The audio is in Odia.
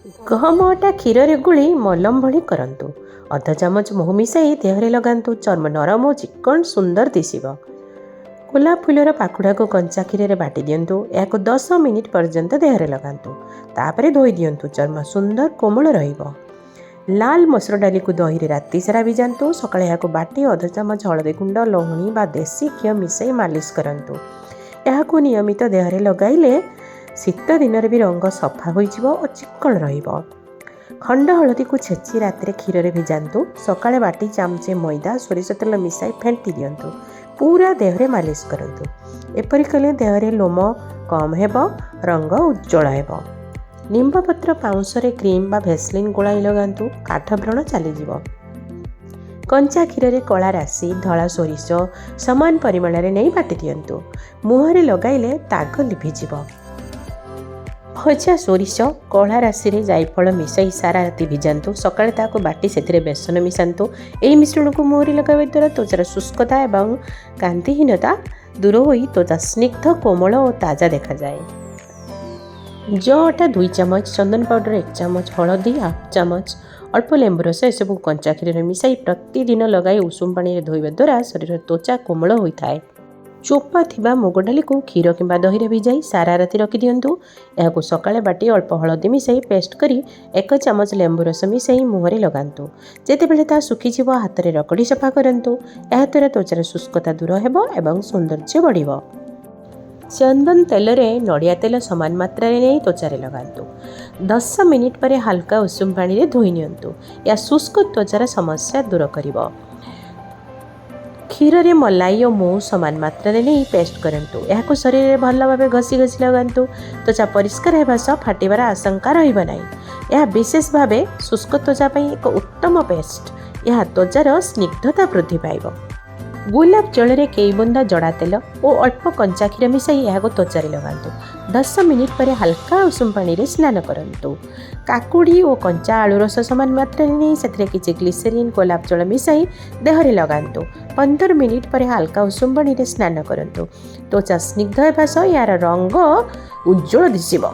ଗହମ ଅଟା କ୍ଷୀରରେ ଗୋଳି ମଲମ ଭଳି କରନ୍ତୁ। ଅଧ ଚାମଚ ମହୁ ମିଶାଇ ଦେହରେ ଲଗାନ୍ତୁ। ଚର୍ମ ନରମ ଓ ଚିକ୍କଣ ସୁନ୍ଦର ଦିଶିବ। ଗୋଲାପ ଫୁଲର ପାଖୁଡ଼ାକୁ କଞ୍ଚା କ୍ଷୀରରେ ବାଟି ଦିଅନ୍ତୁ। ଏହାକୁ 10 ମିନିଟ୍ ପର୍ଯ୍ୟନ୍ତ ଦେହରେ ଲଗାନ୍ତୁ। ତାପରେ ଧୋଇ ଦିଅନ୍ତୁ। ଚର୍ମ ସୁନ୍ଦର କୋମଳ ରହିବ। ଲାଲ ମସୁର ଡାଲିକୁ ଦହିରେ ରାତି ସାରା ଭିଜାନ୍ତୁ। ସକାଳେ ଏହାକୁ ବାଟି ଅଧ ଚାମଚ ହଳଦୀ ଗୁଣ୍ଡ, ଲହୁଣୀ ବା ଦେଶୀ ଘିଅ ମିଶାଇ ମାଲିସ କରନ୍ତୁ। ଏହାକୁ ନିୟମିତ ଦେହରେ ଲଗାଇଲେ ଶୀତ ଦିନରେ ବି ରଙ୍ଗ ସଫା ହୋଇଯିବ ଓ ଚିକ୍କଣ ରହିବ। ଖଣ୍ଡ ହଳଦୀକୁ ଛେଚି ରାତିରେ କ୍ଷୀରରେ ଭିଜାନ୍ତୁ। ସକାଳେ ବାଟି ଚାମଚେ ମଇଦା, ସୋରିଷ ତେଲ ମିଶାଇ ଫେଣ୍ଟି ଦିଅନ୍ତୁ। ପୁରା ଦେହରେ ମାଲିସ କରନ୍ତୁ। ଏପରି କଲେ ଦେହରେ ଲୋମ କମ୍ ହେବ, ରଙ୍ଗ ଉଜ୍ଜଳ ହେବ। ନିମ୍ବପତ୍ର ପାଉଁଶରେ କ୍ରିମ୍ ବା ଭେସଲିନ୍ ଗୋଳାଇ ଲଗାନ୍ତୁ। କାଠ ବ୍ରଣ ଚାଲିଯିବ। କଞ୍ଚା କ୍ଷୀରରେ କଳା ରାଶି, ଧଳା ସୋରିଷ ସମାନ ପରିମାଣରେ ନେଇ ବାଟି ଦିଅନ୍ତୁ। ମୁହଁରେ ଲଗାଇଲେ ଦାଗ ଲିଭିଯିବ। ଭଜା ସୋରିଷ, କଳା ରାଶିରେ ଜାଇଫଳ ମିଶାଇ ସାରା ରାତି ଭିଜାନ୍ତୁ। ସକାଳେ ତାହାକୁ ବାଟି ସେଥିରେ ବେସନ ମିଶାନ୍ତୁ। ଏହି ମିଶ୍ରଣକୁ ମୁହଁରେ ଲଗାଇବା ଦ୍ୱାରା ତ୍ୱଚାର ଶୁଷ୍କତା ଏବଂ କାନ୍ତିହୀନତା ଦୂର ହୋଇ ତ୍ୱଚା ସ୍ନିଗ୍ଧ, କୋମଳ ଓ ତାଜା ଦେଖାଯାଏ। ଯଅ ଅଟା 2 ଚାମଚ, ଚନ୍ଦନ ପାଉଡର 1 ଚାମଚ, ହଳଦୀ 1/2 ଚାମଚ, ଅଳ୍ପ ଲେମ୍ବୁ ରସ ଏସବୁ କଞ୍ଚା କ୍ଷୀରରେ ମିଶାଇ ପ୍ରତିଦିନ ଲଗାଇ ଉଷୁମ ପାଣିରେ ଧୋଇବା ଦ୍ୱାରା ଶରୀରର ତ୍ୱଚା କୋମଳ ହୋଇଥାଏ। ଚୋପା ଥିବା ମୁଗ ଡାଲିକୁ କ୍ଷୀର କିମ୍ବା ଦହିରେ ଭିଜାଇ ସାରା ରାତି ରଖିଦିଅନ୍ତୁ। ଏହାକୁ ସକାଳେ ବାଟି ଅଳ୍ପ ହଳଦୀ ମିଶାଇ ପେଷ୍ଟ କରି 1 ଚାମଚ ଲେମ୍ବୁ ରସ ମିଶାଇ ମୁହଁରେ ଲଗାନ୍ତୁ। ଯେତେବେଳେ ତାହା ଶୁଖିଯିବ ହାତରେ ରଗଡ଼ି ସଫା କରନ୍ତୁ। ଏହାଦ୍ୱାରା ତ୍ୱଚାର ଶୁଷ୍କତା ଦୂର ହେବ ଏବଂ ସୌନ୍ଦର୍ଯ୍ୟ ବଢ଼ିବ। ଚନ୍ଦନ ତେଲରେ ନଡ଼ିଆ ତେଲ ସମାନ ମାତ୍ରାରେ ନେଇ ତ୍ୱଚାରେ ଲଗାନ୍ତୁ। 10 ମିନିଟ୍ ପରେ ହାଲକା ଉଷୁମ ପାଣିରେ ଧୋଇ ନିଅନ୍ତୁ। ଏହା ଶୁଷ୍କ ତ୍ୱଚାର ସମସ୍ୟା ଦୂର କରିବ। କ୍ଷୀରରେ ମଲାଇ ଓ ମହୁ ସମାନ ମାତ୍ରାରେ ନେଇ ପେଷ୍ଟ କରନ୍ତୁ। ଏହାକୁ ଶରୀରରେ ଭଲ ଭାବେ ଘଷି ଘଷି ଲଗାନ୍ତୁ। ତ୍ୱଚା ପରିଷ୍କାର ହେବା ସହ ଫାଟିବାର ଆଶଙ୍କା ରହିବ ନାହିଁ। ଏହା ବିଶେଷ ଭାବେ ଶୁଷ୍କ ତ୍ୱଚା ପାଇଁ ଏକ ଉତ୍ତମ ପେଷ୍ଟ। ଏହା ତ୍ୱଚାର ସ୍ନିଗ୍ଧତା ବୃଦ୍ଧି ପାଇବ। ଗୋଲାପ ଜଳରେ କେଇ ବୁନ୍ଦା ଜଡ଼ା ତେଲ ଓ ଅଳ୍ପ କଞ୍ଚା କ୍ଷୀର ମିଶାଇ ଏହାକୁ ତ୍ୱଚାରେ ଲଗାନ୍ତୁ। 10 ମିନିଟ୍ ପରେ ହାଲକା ଉଷୁମ ପାଣିରେ ସ୍ନାନ କରନ୍ତୁ। କାକୁଡ଼ି ଓ କଞ୍ଚା ଆଳୁ ରସ ସମାନ ମାତ୍ରାରେ ନେଇ ସେଥିରେ କିଛି ଗ୍ଲିସେରିନ୍, ଗୋଲାପ ଜଳ ମିଶାଇ ଦେହରେ ଲଗାନ୍ତୁ। 15 ମିନିଟ୍ ପରେ ହାଲକା ଉଷୁମ ପାଣିରେ ସ୍ନାନ କରନ୍ତୁ। ତ୍ୱଚା ସ୍ନିଗ୍ଧ ହେବା ସହ ଏହାର ରଙ୍ଗ ଉଜ୍ଜଳ ଦିଶିବ।